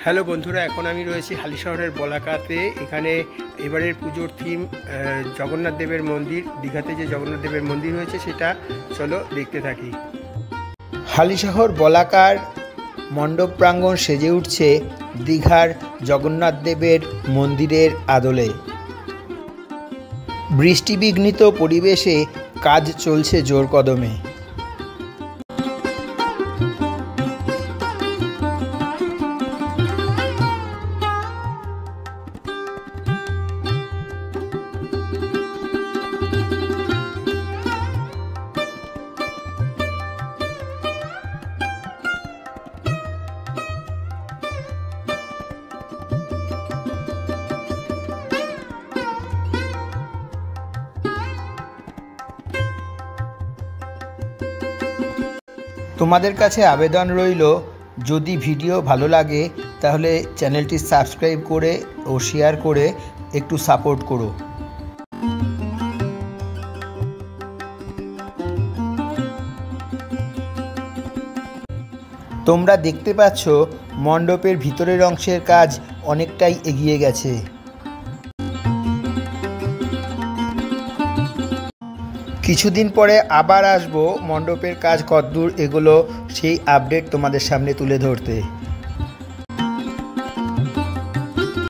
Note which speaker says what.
Speaker 1: Hello বন্ধুরা, এখন আমি রয়েছি হালিশহরের বলাকাতে। এখানে এবারের পুজোর থিম জগন্নাথ দেবের মন্দির। দীঘাতে যে জগন্নাথ দেবের মন্দির হয়েছে সেটা চলো দেখতে থাকি। হালিশহর বলাকার মণ্ডপ প্রাঙ্গণ সেজে উঠছে দীঘার জগন্নাথ দেবের মন্দিরের আদলে। বৃষ্টিবিঘ্নিত পরিবেশে কাজ চলছে জোর কদমে। তোমাদের কাছে আবেদন রইল, যদি ভিডিও ভালো লাগে তাহলে চ্যানেলটি সাবস্ক্রাইব করে ও শেয়ার করে একটু সাপোর্ট করো। তোমরা দেখতে পাচ্ছ মণ্ডপের ভিতরের অংশের কাজ অনেকটাই এগিয়ে গেছে। কিছুদিন পরে আবার আসবো মণ্ডপের কাজ কতদূর এগুলো সেই আপডেট তোমাদের সামনে তুলে ধরতে।